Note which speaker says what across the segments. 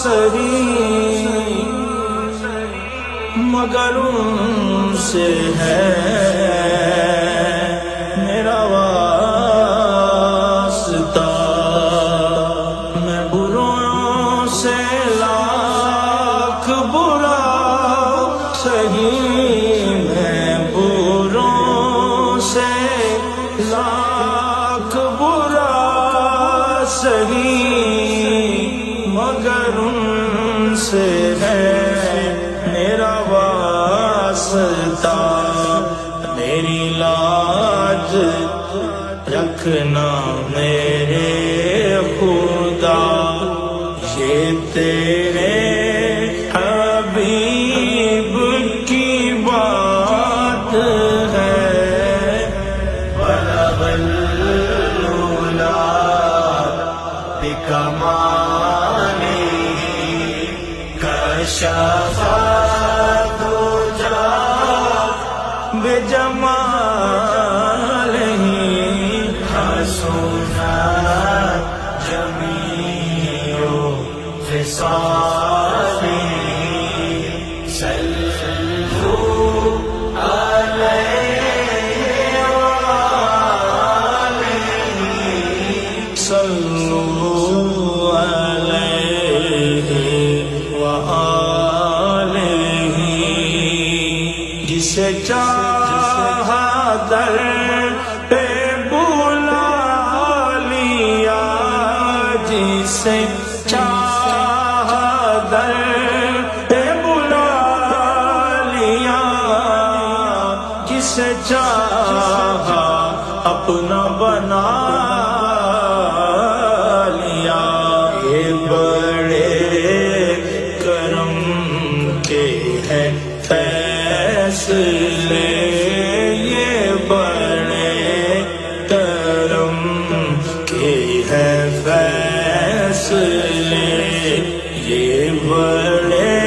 Speaker 1: سہی مگر ان سے ہے میرا واسطہ، میں بروں سے لاکھ برا سہی، میں بروں سے لاکھ برا سہی مگر ان سے ہے میرا واسطہ، میری لاج رکھنا میرے خدا، یہ تیرے حبیب کی بات ہے، بلغ العلا بکمالہ کشف الدجی بجمالہ حسنت جمیع خصالہ، صلوا علیہ وآلہ، صلوا علیہ وآلہ، جسے چاہا در پہ بلا لیا، جسے چاہا در پہ بلا لیا، جسے چاہا اپنا بنا لیا، یہ بڑے کرم کے ہے فیصلے، یہ بڑے کرم کے ہے فیصلے، یہ بڑے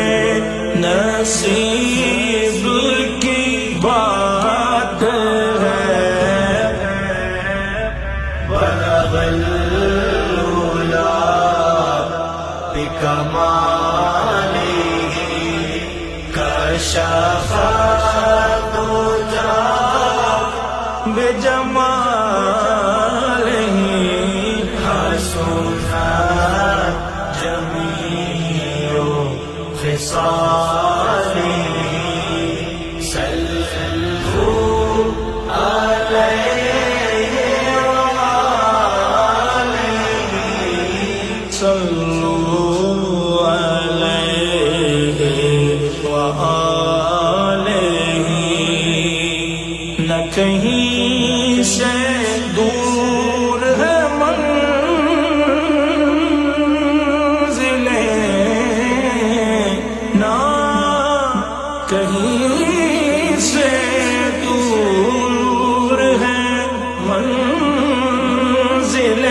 Speaker 1: نصیب کی بات ہے، بلغ العلا بکمالہ کشف الدجی بجمالہ حسنت جمیع خصالہ، صلوا علیہ وآلہ، صلوا علیہ وآلہ، نہ کہیں سے دور ہے منزلیں، نہ کہیں سے دور ہے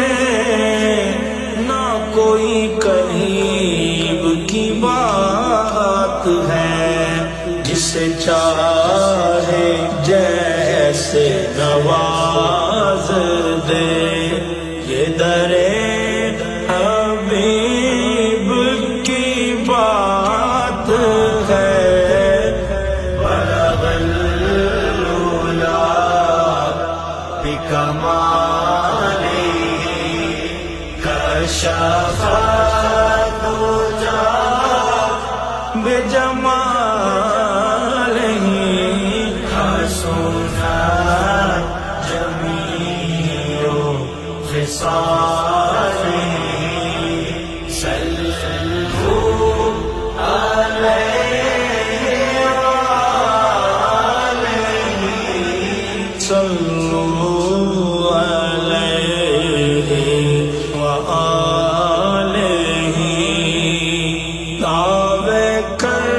Speaker 1: منزلیں، نہ کوئی قریب کی بات ہے، جسے چاہے جیسے نواز دے، یہ درے حبیب کی بات ہے، بلغ العلا بکمالہ کشف الدجی بجمالہ حسنت جمیع خصالہ، صلوا علیہ وآلہ، صلوا علیہ وآلہ، دعوے کر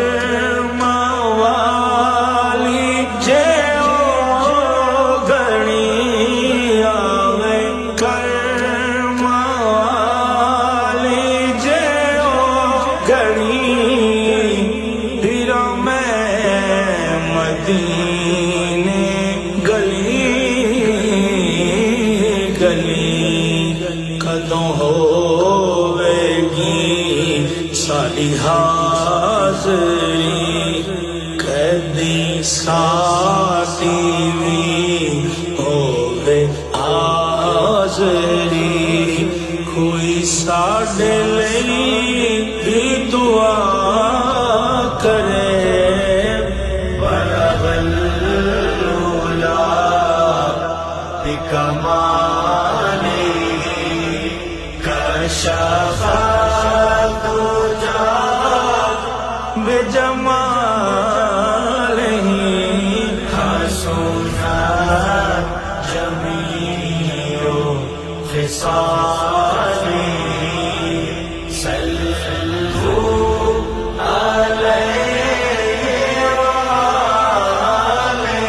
Speaker 1: دی حاضری کدی ساٹی وی ہووے حاضری کوئی ساڈے لئی بھی دعا کرے بلغ العلا بکمالہ کشف الدجى بجمالہ حسنت جمیع خصالہ صلوا علیہ وآلہ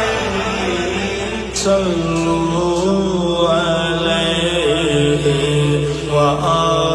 Speaker 1: صلوا علیہ وآلہ